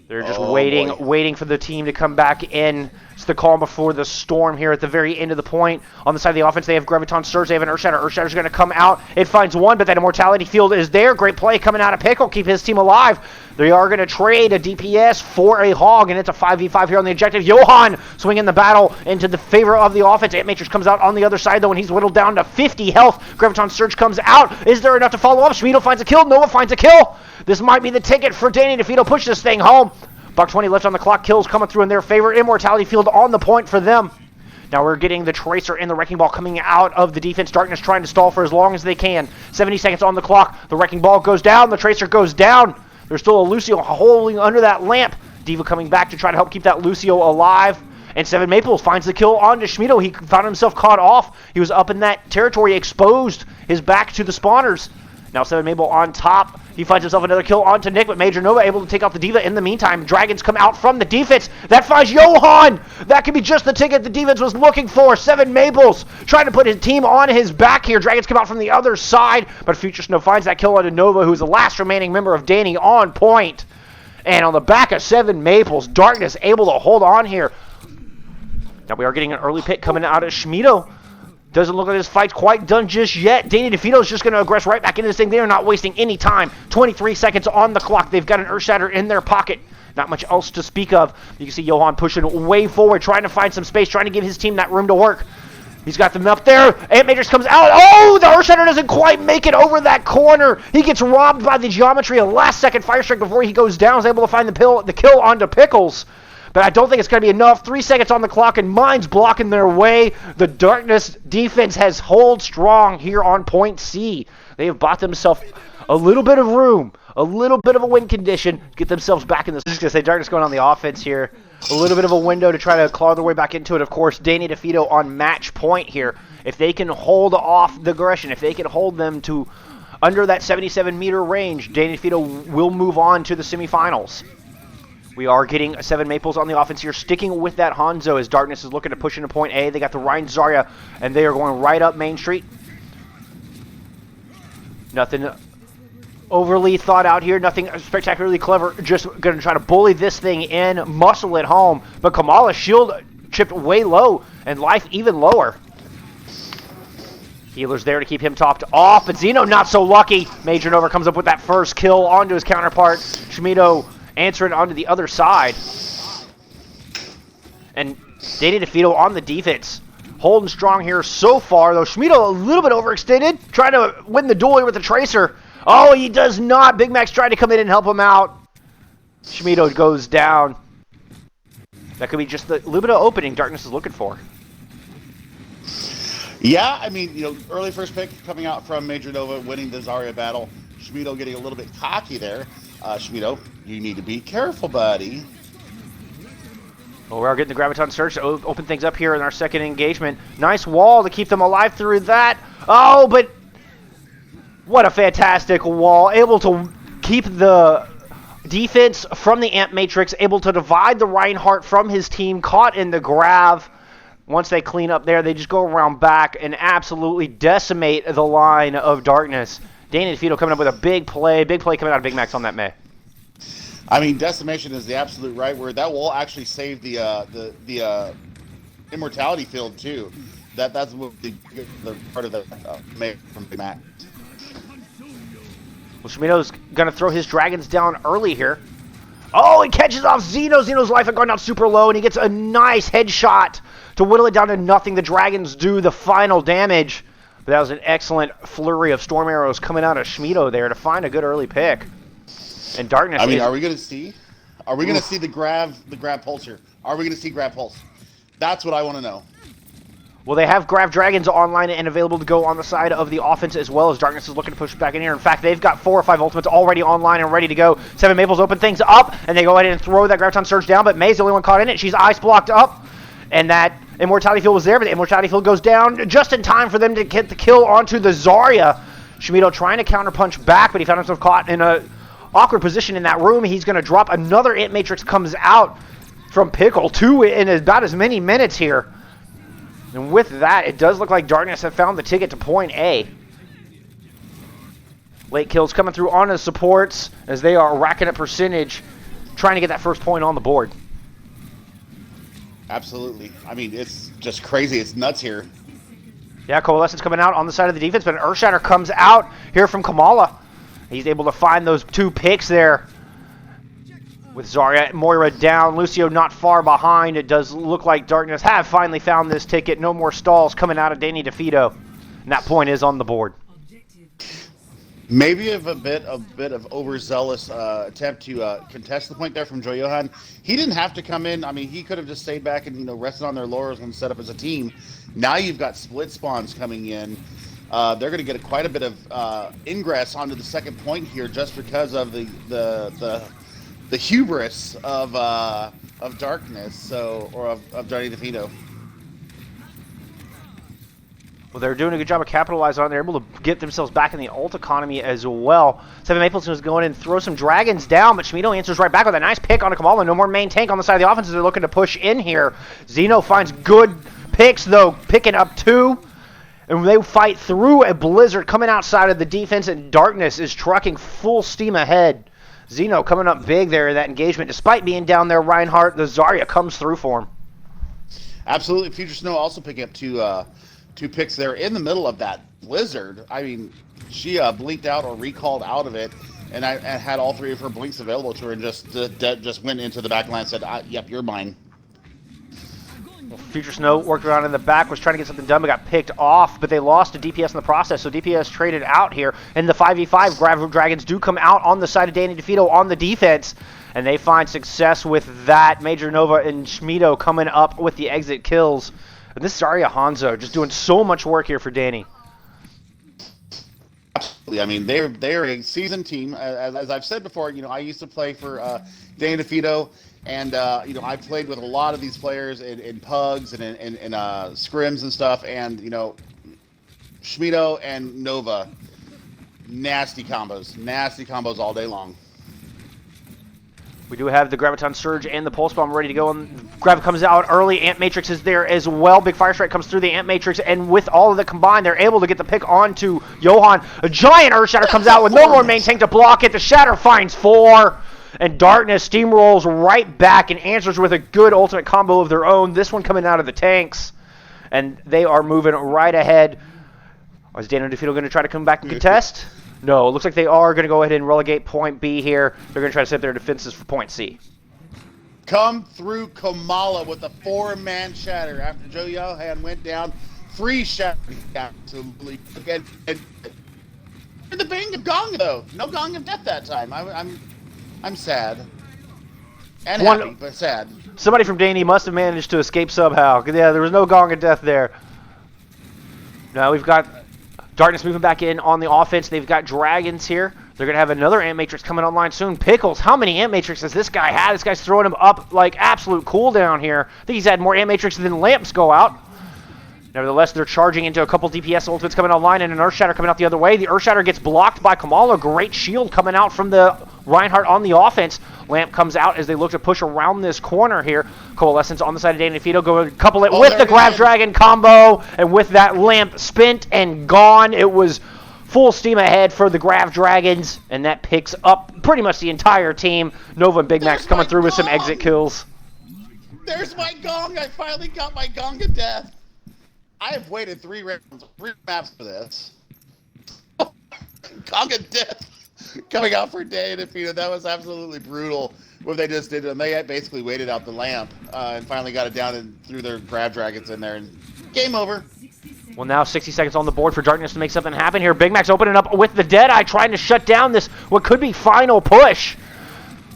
They're just waiting for the team to come back in. It's the calm before the storm here at the very end of the point. On the side of the offense, they have Graviton Surge. They have an Earth Shatter. Earth Shatter's going to come out. It finds one, but that Immortality Field is there. Great play coming out of Pickle. Keep his team alive. They are going to trade a DPS for a Hog, and it's a 5v5 here on the objective. Johan swinging the battle into the favor of the offense. Ant Matrix comes out on the other side, though, and he's whittled down to 50 health. Graviton Surge comes out. Is there enough to follow up? Schmiedo finds a kill. Nova finds a kill. This might be the ticket for Dana Defeato. Push this thing home. Buck 20 left on the clock. Kills coming through in their favor. Immortality Field on the point for them. Now we're getting the Tracer and the Wrecking Ball coming out of the defense. Darkness trying to stall for as long as they can. 70 seconds on the clock. The Wrecking Ball goes down. The Tracer goes down. There's still a Lucio holding under that lamp. Diva coming back to try to help keep that Lucio alive. And Seven Maples finds the kill onto Schmido. He found himself caught off. He was up in that territory, exposed his back to the spawners. Now Seven Maple on top. He finds himself another kill onto Nick, but Major Nova able to take out the Diva. In the meantime, Dragons come out from the defense. That finds Johan. That could be just the ticket the defense was looking for. Seven Maples trying to put his team on his back here. Dragons come out from the other side, but Future Snow finds that kill onto Nova, who's the last remaining member of Danny on point. And on the back of Seven Maples, Darkness able to hold on here. Now we are getting an early pick coming out of Schmido. Doesn't look like this fight's quite done just yet. Danny Defeato is just going to aggress right back into this thing. They are not wasting any time. 23 seconds on the clock. They've got an Earthshatter in their pocket. Not much else to speak of. You can see Johan pushing way forward, trying to find some space, trying to give his team that room to work. He's got them up there. Ant Matrix comes out. Oh, the Earthshatter doesn't quite make it over that corner. He gets robbed by the geometry. A last-second fire strike before he goes down. Is able to find the kill onto Pickles. But I don't think it's going to be enough. 3 seconds on the clock, and Mine's blocking their way. The Darkness defense has hold strong here on point C. They have bought themselves a little bit of room, a little bit of a win condition to get themselves back in this. Just going to say Darkness going on the offense here. A little bit of a window to try to claw their way back into it. Of course, Danny Defeato on match point here. If they can hold off the aggression, if they can hold them to under that 77-meter range, Danny Defeato will move on to the semifinals. We are getting Seven Maples on the offense here, sticking with that Hanzo as Darkness is looking to push into point A. They got the Ryan Zarya, and they are going right up Main Street. Nothing overly thought out here, nothing spectacularly clever. Just going to try to bully this thing in, muscle it home. But Kamala's shield chipped way low, and life even lower. Healer's there to keep him topped off, but Zeno not so lucky. Major Nova comes up with that first kill onto his counterpart. Schmido answering onto the other side. And Danny Defeato on the defense. Holding strong here so far, though. Schmido a little bit overextended. Trying to win the duel with the Tracer. Oh, he does not. Big Mac's trying to come in and help him out. Schmido goes down. That could be just the little bit of opening Darkness is looking for. Yeah, I mean, early first pick coming out from Major Nova, winning the Zarya battle. Schmido getting a little bit cocky there. Schmido, you need to be careful, buddy. Well, we are getting the Graviton Surge to open things up here in our second engagement. Nice wall to keep them alive through that. Oh, but what a fantastic wall. Able to keep the defense from the Amp Matrix, able to divide the Reinhardt from his team, caught in the grav. Once they clean up there, they just go around back and absolutely decimate the line of Darkness. Danny Defeato coming up with a big play coming out of Big Macs on that May. I mean, decimation is the absolute right word. That will actually save the immortality field too. That's what the part of the May from Big Mac. Well, Schmido's going to throw his dragons down early here. Oh, he catches off Zeno. Zeno's life had gone down super low, and he gets a nice headshot to whittle it down to nothing. The dragons do the final damage. But that was an excellent flurry of storm arrows coming out of Schmido there to find a good early pick. And Darkness. I mean, are we going to see? Are we going to see the grab pulse here? Are we going to see grab pulse? That's what I want to know. Well, they have Grav Dragons online and available to go on the side of the offense as well as Darkness is looking to push back in here. In fact, they've got 4 or 5 ultimates already online and ready to go. Seven Maples open things up, and they go ahead and throw that Graviton Surge down, but May's the only one caught in it. She's ice blocked up, and that Immortality Field was there, but the Immortality Field goes down just in time for them to get the kill onto the Zarya. Schmido trying to counterpunch back, but he found himself caught in a awkward position in that room. He's going to drop another Ant Matrix comes out from Pickle, 2 in about as many minutes here. And with that, it does look like Darkness have found the ticket to point A. Late kills coming through on his supports as they are racking up percentage, trying to get that first point on the board. Absolutely. I mean, it's just crazy. It's nuts here. Yeah, Coalescence coming out on the side of the defense, but an Earthshatter comes out here from Kamala. He's able to find those 2 picks there. With Zarya, Moira down, Lucio not far behind. It does look like Darkness have finally found this ticket. No more stalls coming out of Danny Defeato. And that point is on the board. Maybe a bit of overzealous attempt to contest the point there from Joe Johan. He didn't have to come in. I mean, he could have just stayed back and rested on their laurels and set up as a team. Now you've got split spawns coming in. They're going to get quite a bit of ingress onto the second point here, just because of the hubris of darkness, of Johnny Defeato. Well, they're doing a good job of capitalizing on it. They're able to get themselves back in the ult economy as well. Seven Mapleton is going in and throw some dragons down, but Schmido answers right back with a nice pick on a Kamala. No more main tank on the side of the offense as they're looking to push in here. Zeno finds good picks, though, picking up 2. And they fight through a blizzard coming outside of the defense, and Darkness is trucking full steam ahead. Zeno coming up big there in that engagement. Despite being down there, Reinhardt, the Zarya comes through for him. Absolutely. Future Snow also picking up two picks there in the middle of that blizzard. I mean, she blinked out or recalled out of it, and had all 3 of her blinks available to her, and just went into the back line and said, "Yep, you're mine." Well, Future Snow worked around in the back, was trying to get something done, but got picked off, but they lost to DPS in the process, so DPS traded out here. In the 5v5, Grav Dragons do come out on the side of Danny DeFito on the defense, and they find success with that. Major Nova and Schmido coming up with the exit kills. And this Zarya Hanzo just doing so much work here for Danny. Absolutely. I mean, they're a seasoned team. As I've said before, I used to play for Danny DeFito, and I played with a lot of these players in pugs and in scrims and stuff. And Schmido and Nova, nasty combos all day long. We do have the Graviton Surge and the Pulse Bomb ready to go. And Grav comes out early. Ant Matrix is there as well. Big Fire Strike comes through the Ant Matrix, and with all of the combined, they're able to get the pick onto Johan. A giant Earth Shatter comes out with no more main tank to block it. The Shatter finds 4, and Darkness steamrolls right back and answers with a good ultimate combo of their own. This one coming out of the tanks, and they are moving right ahead. Is Dano DeFito going to try to come back and contest? No, it looks like they are going to go ahead and relegate point B here. They're going to try to set their defenses for point C. Come through Kamala with a 4-man shatter after Joe Johan went down. 3 shatters absolutely. And the bang of gong though. No gong of death that time. I'm sad. And happy, but sad. Somebody from Danny must have managed to escape somehow. Yeah, there was no gong of death there. Now we've got Darkness moving back in on the offense. They've got Dragons here. They're going to have another Ant Matrix coming online soon. Pickles, how many Ant Matrix has this guy had? This guy's throwing him up like absolute cooldown here. I think he's had more Ant Matrix than lamps go out. Nevertheless, they're charging into a couple DPS ultimates coming online and an Earth Shatter coming out the other way. The Earth Shatter gets blocked by Kamala. Great shield coming out from the Reinhardt on the offense. Lamp comes out as they look to push around this corner here. Coalescence on the side of Danny DeFito. Go couple it with the Grav Dragon combo. And with that Lamp spent and gone, it was full steam ahead for the Grav Dragons. And that picks up pretty much the entire team. Nova and Big Max coming through with some exit kills. There's my gong. I finally got my gong of death. I have waited 3 rounds, 3 maps for this. Gong of death coming out for Danny DeFito. That was absolutely brutal what they just did. And they had basically waited out the lamp and finally got it down and threw their Grav Dragons in there. And game over. Well, now 60 seconds on the board for Darkness to make something happen here. Big Max opening up with the Deadeye, trying to shut down this, what could be final push.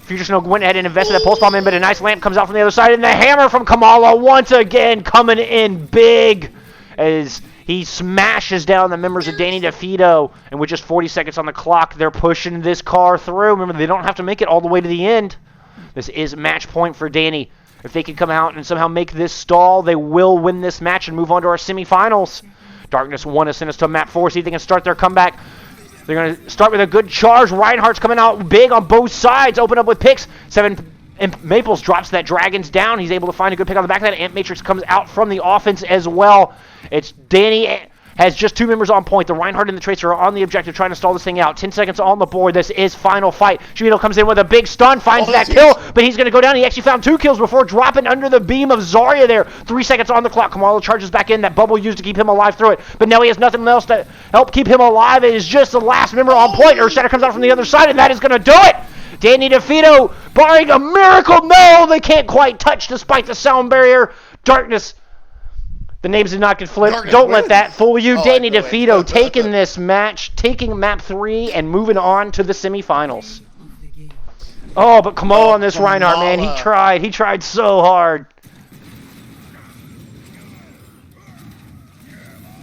Future Snow went ahead and invested that Pulse Bomb in, but a nice lamp comes out from the other side. And the hammer from Kamala once again coming in big as he smashes down the members of Danny DeFito. And with just 40 seconds on the clock, they're pushing this car through. Remember, they don't have to make it all the way to the end. This is match point for Danny. If they can come out and somehow make this stall, they will win this match and move on to our semifinals. Darkness want to send us to map 4, see if they can start their comeback. They're going to start with a good charge. Reinhardt's coming out big on both sides. Open up with picks. 7 and Maples drops that Dragons down. He's able to find a good pick on the back of that. Ant Matrix comes out from the offense as well. It's Danny has just 2 members on point. The Reinhardt and the Tracer are on the objective trying to stall this thing out. 10 seconds on the board. This is final fight. Shimino comes in with a big stun, finds that kill, but he's going to go down. He actually found 2 kills before dropping under the beam of Zarya there. 3 seconds on the clock. Kamala charges back in. That bubble used to keep him alive through it, but now he has nothing else to help keep him alive. It is just the last member on point. Earthshatter comes out from the other side, and that is going to do it. Danny DeFito, barring a miracle, no, they can't quite touch despite the sound barrier. Darkness The names did not get flipped. Darkness Don't let wins. that fool you. Oh, I Danny know it. DeFeato taking this match, taking map 3, and moving on to the semifinals. Oh, but Kamala on this Reinhardt, man. He tried. He tried so hard.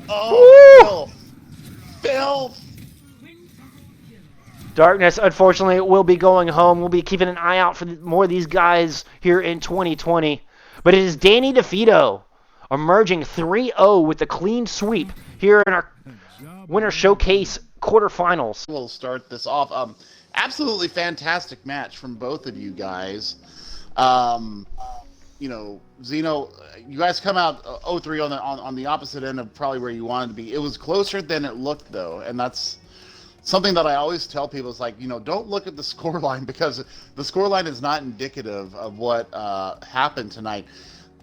Oh, filth. Darkness, unfortunately, will be going home. We'll be keeping an eye out for more of these guys here in 2020. But it is Danny DeFeato emerging 3-0 with a clean sweep here in our Winter Showcase quarterfinals. We'll start this off. Absolutely fantastic match from both of you guys. You know, Zeno, you guys come out 0-3 on the opposite end of probably where you wanted to be. It was closer than it looked, though, and that's something that I always tell people is like, you know, don't look at the scoreline because the scoreline is not indicative of what happened tonight.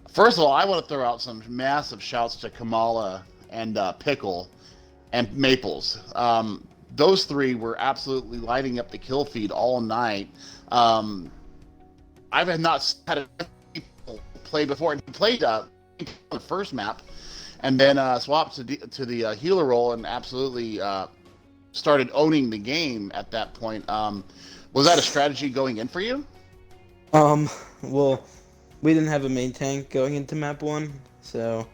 First of all, I want to throw out some massive shouts to Kamala and Pickle and Maples. Those three were absolutely lighting up the kill feed all night. I've not had people play before. He played on the first map and then swapped to the healer role and absolutely started owning the game at that point. Was that a strategy going in for you? Well, we didn't have a main tank going into map 1, so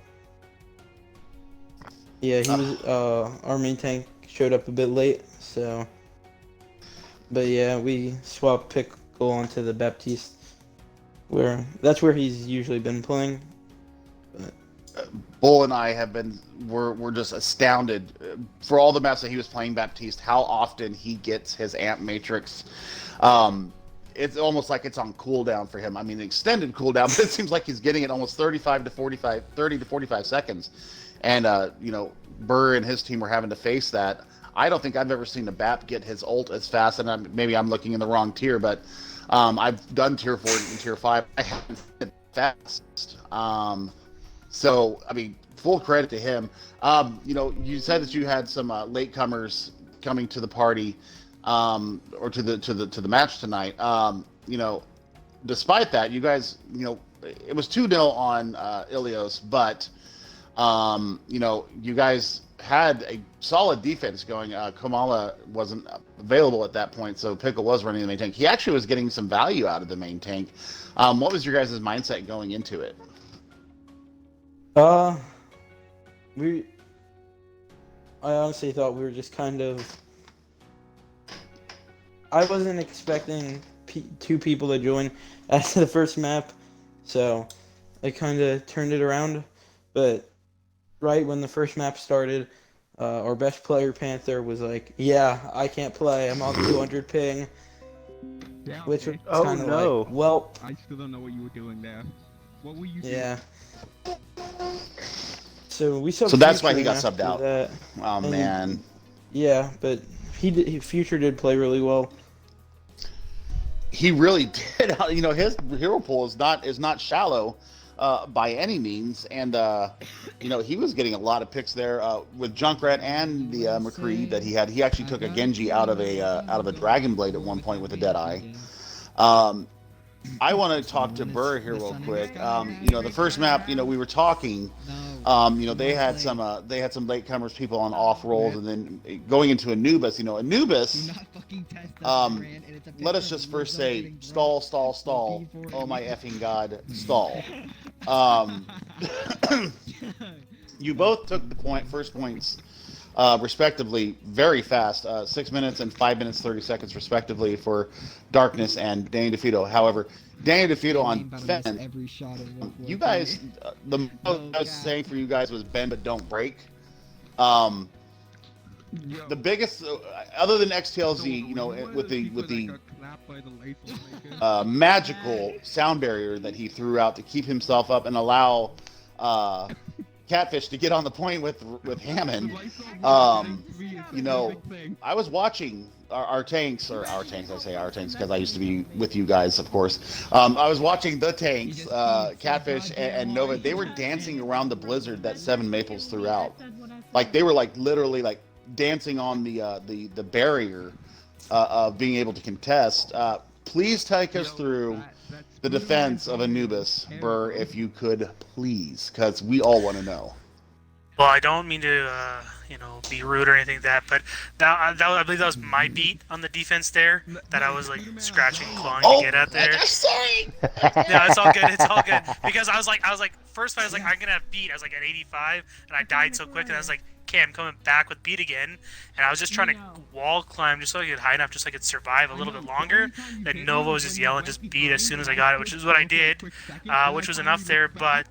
yeah, he was our main tank showed up a bit late, so but yeah, we swapped Pickle onto the Baptiste that's where he's usually been playing. But Bull and I we're just astounded for all the maps that he was playing Baptiste, how often he gets his amp matrix. It's almost like it's on cooldown for him. I mean, extended cooldown, but it seems like he's getting it almost 30 to 45 seconds. And, you know, Burr and his team were having to face that. I don't think I've ever seen a BAP get his ult as fast, and maybe I'm looking in the wrong tier, but I've done tier 4 and tier 5. I haven't seen it fast. So, I mean, full credit to him. You know, you said that you had some latecomers coming to the party, or to the match tonight. You know, despite that, you guys, you know, it was 2-0 on Ilios, but you know, you guys had a solid defense going. Kamala wasn't available at that point, so Pickle was running the main tank. He actually was getting some value out of the main tank. What was your guys' mindset going into it? I honestly thought we were just kind of. I wasn't expecting two people to join after the first map, so I kind of turned it around. But right when the first map started, our best player, Panther, was like, "Yeah, I can't play. I'm on 200 ping," which was kind of like, "Well." I still don't know what you were doing there. What were you doing? Yeah. So we subbed. So that's why he Future got subbed out. that. Oh, And man. Yeah, but Future did play really well. He really did. You know, his hero pool is not shallow by any means, and you know, he was getting a lot of picks there with Junkrat and the McCree that he had. He actually took a Genji out of a Dragon Blade at one point with a Deadeye. I want to talk to Burr here real quick. You know, the first map, you know, we were talking. You know, they had some latecomers, people on off rolls, and then going into Anubis. You know, Anubis. Let us just first say, stall. Oh my effing god, stall. You both took the first points, respectively, very fast. 6 minutes and 5 minutes 30 seconds, respectively, for Darkness and Danny DeFeato. However, Danny DeFeato on defense. You guys, the most I was saying for you guys was bend but don't break. The biggest, other than XTLZ, you know, with the magical sound barrier that he threw out to keep himself up and allow Catfish to get on the point with Hammond. You know, I was watching our tanks because I used to be with you guys, of course. I was watching the tanks, Catfish and Nova. They were dancing around the blizzard that Seven Maples threw out. Like, they were like literally like dancing on the barrier of being able to contest. Please take us through the defense of Anubis, Burr, if you could please, because we all want to know. Well, I don't mean to, be rude or anything like that, but I believe that was my beat on the defense there. That I was like scratching and clawing to get at there. Sorry. Yeah, it's all good. It's all good. Because I was like, first fight, I was like, I'm gonna have beat. I was like at 85, and I died so quick, and I was like, okay, I'm coming back with beat again, and I was just trying to wall climb just so I could hide enough, just so I could survive a little bit longer. And Nova was just yelling, just beat as soon as I got it, which is what I did, which was enough there. But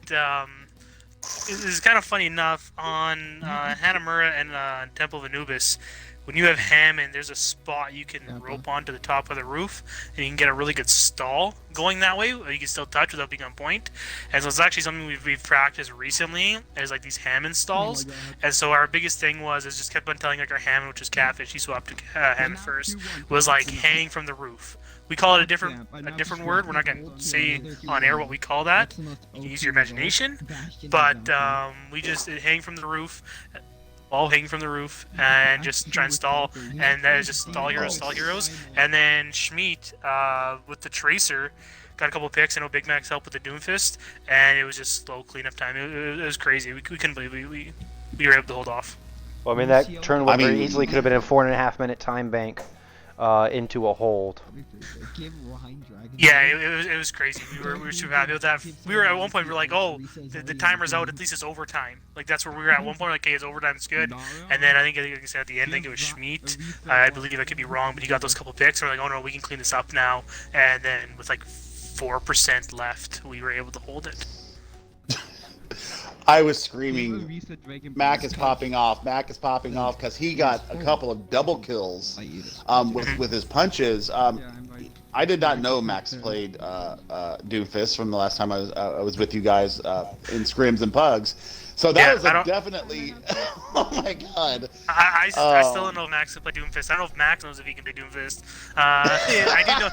it's kind of funny enough on Hanamura and Temple of Anubis. When you have Hammond, there's a spot you can rope onto the top of the roof, and you can get a really good stall going that way. Or you can still touch without being on point. And so it's actually something we've practiced recently, is like these Hammond stalls. And so our biggest thing is just kept on telling like our Hammond, which is Catfish, he swapped to Hammond first, was like hang from the roof. We call it a different word. We're not going to say on air what we call that. You can use your imagination. But we just hang from the roof. All hanging from the roof and just try and stall, and that is just stall heroes. And then Schmeat with the Tracer got a couple picks. I know Big Mac's helped with the Doomfist, and it was just slow cleanup time. It was crazy. We couldn't believe we were able to hold off. Well, I mean, that turn very easily could have been a 4.5-minute time bank into a hold. Yeah, it was crazy. We were super happy with that. We were at one point, we were like, oh, the timer's out, at least it's overtime. Like, that's where we were at one point, like, okay, it's overtime, it's good. And then I think like I said, at the end, I think it was Schmeat. I believe I could be wrong, but he got those couple picks, and we're like, oh no, we can clean this up now. And then with like 4% left, we were able to hold it. I was screaming, Mac is popping off, because he got a couple of double kills with his punches. I did not know Max played Doomfist from the last time I was with you guys in Scrims and Pugs. So that was definitely... Oh my god. I still don't know if Max can play Doomfist. I don't know if Max knows if he can play Doomfist. I didn't know...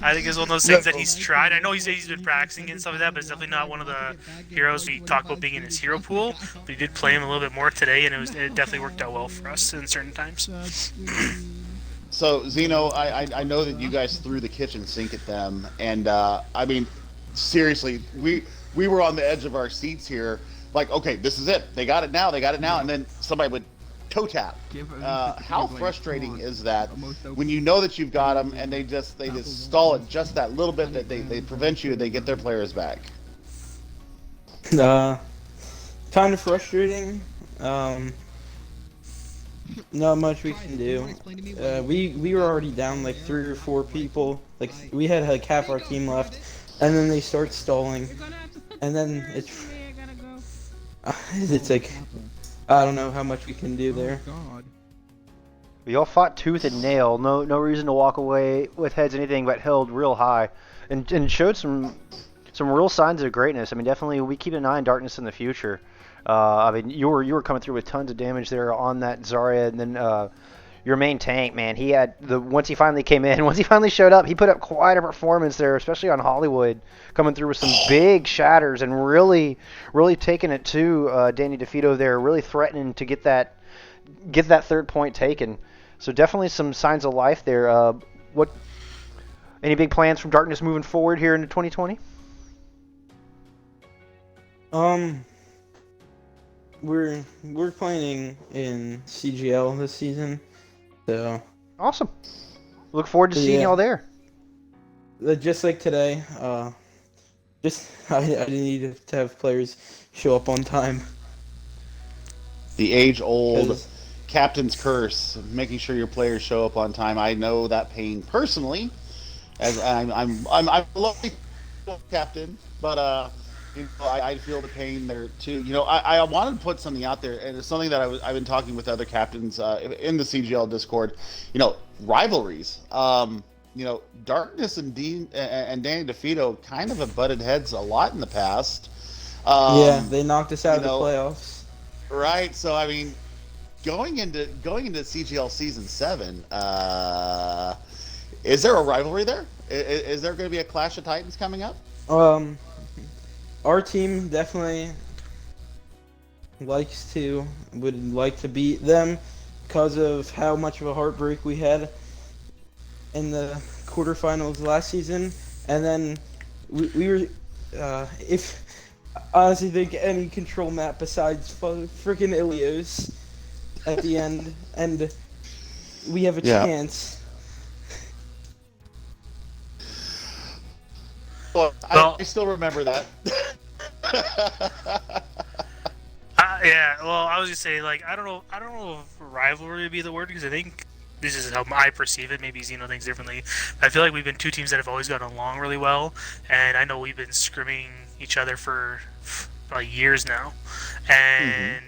I think it's one of those things that he's tried. I know he's been practicing and stuff like that, but it's definitely not one of the heroes we talk about being in his hero pool. But he did play him a little bit more today, and it definitely worked out well for us in certain times. So, Zeno, I know that you guys threw the kitchen sink at them, and I mean, seriously, we were on the edge of our seats here, like, okay, this is it. They got it now, and then somebody would toe tap. How frustrating is that when you know that you've got them and they just stall it just that little bit that they prevent you and they get their players back? Kind of frustrating. Not much we can do. We were already down like 3 or 4 people. Like we had like half our team left, and then they start stalling, and then it's like I don't know how much we can do there. We all fought tooth and nail. No reason to walk away with heads anything but held real high, and showed some real signs of greatness. I mean, definitely we keep an eye on Darkness in the future. I mean, you were coming through with tons of damage there on that Zarya, and then your main tank, man. He had once he finally came in, once he finally showed up, he put up quite a performance there, especially on Hollywood, coming through with some big shatters and really taking it to Danny Defeato there, really threatening to get that 3rd point taken. So definitely some signs of life there. Any big plans from Darkness moving forward here into 2020? We're playing in CGL this season, so awesome. Look forward to seeing y'all there. Just like today, I need to have players show up on time. The age-old captain's curse, making sure your players show up on time. I know that pain personally, as I'm a lucky captain, but I feel the pain there too. I wanted to put something out there, and it's something that I've been talking with other captains in the CGL Discord. Rivalries. Darkness and Danny DeFeato kind of have butted heads a lot in the past. Yeah, they knocked us out of the playoffs. Right. So I mean, going into CGL Season 7, is there a rivalry there? Is there going to be a Clash of Titans coming up? Our team definitely would like to beat them because of how much of a heartbreak we had in the quarterfinals last season, and then we were if I honestly think any control map besides freaking Ilios at the end, and we have a Yeah. chance. Well, Well- I still remember that. Yeah, well, I was gonna say, like, I don't know if rivalry would be the word, because I think this is how I perceive it. Maybe Zeno thinks differently. I feel like we've been two teams that have always gotten along really well, and I know we've been scrimming each other for like years now, and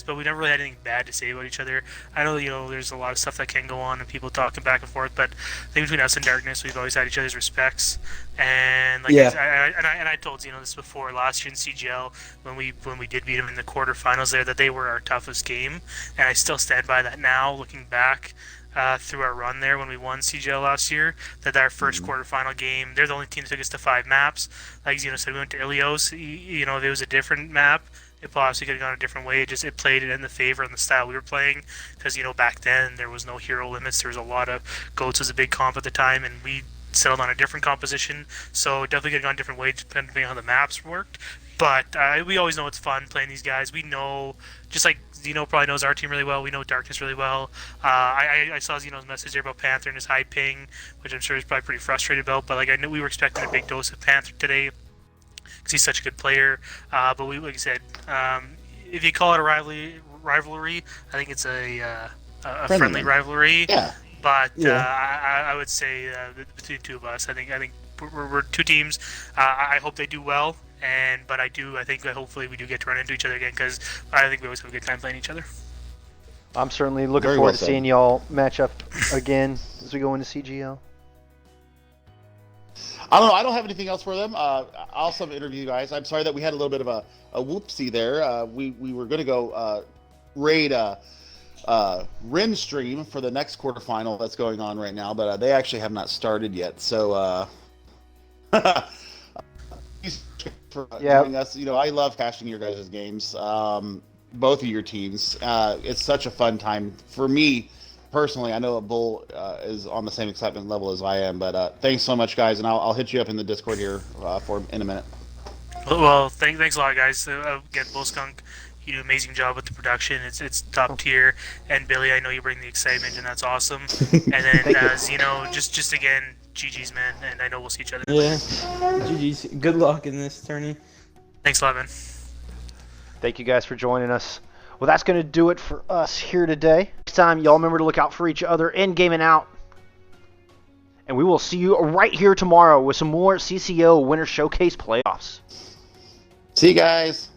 but we never really had anything bad to say about each other. I know, there's a lot of stuff that can go on and people talking back and forth, but I think between us and Darkness, we've always had each other's respects. And like, Yeah. I told Zeno this before last year in CGL when we did beat them in the quarterfinals there, that they were our toughest game, and I still stand by that now, looking back. Through our run there when we won CGL last year, that our first quarterfinal game, they're the only team that took us to 5 maps. Like Zeno said, we went to Ilios. If it was a different map, it possibly could have gone a different way. It played it in the favor and the style we were playing, because back then there was no hero limits. There was a lot of goats was a big comp at the time, and we settled on a different composition. So it definitely could have gone a different way depending on how the maps worked. But we always know it's fun playing these guys. We know, just like Zeno probably knows our team really well. We know Darkness really well. I saw Zeno's message there about Panther and his high ping, which I'm sure he's probably pretty frustrated about. But like, I knew we were expecting a big dose of Panther today, because he's such a good player. But like I said, if you call it a rivalry, I think it's a friendly rivalry. Yeah. But Yeah. I would say between the two of us, I think we're two teams. I hope they do well, but I think that hopefully we do get to run into each other again, because I think we always have a good time playing each other. I'm certainly looking Very forward well to said. seeing y'all match up again as we go into CGL. I don't know. I don't have anything else for them. I'll also interview you guys. I'm sorry that we had a little bit of a whoopsie there. We were going to go raid Rin stream for the next quarterfinal that's going on right now, but they actually have not started yet. So thanks for joining us. I love cashing your guys' games. Both of your teams. It's such a fun time for me. Personally, I know Bull is on the same excitement level as I am, but thanks so much, guys, and I'll hit you up in the Discord here in a minute. Well, thanks a lot, guys. Again, Bull Skunk, you do an amazing job with the production. It's top tier. And Billy, I know you bring the excitement, and that's awesome. And then Zeno, just again, GG's, man. And I know we'll see each other. Yeah. GG's. Good luck in this tourney. Thanks a lot, man. Thank you guys for joining us. Well, that's going to do it for us here today. Next time, y'all remember to look out for each other in Game and Out. And we will see you right here tomorrow with some more CCO Winter Showcase playoffs. See you guys.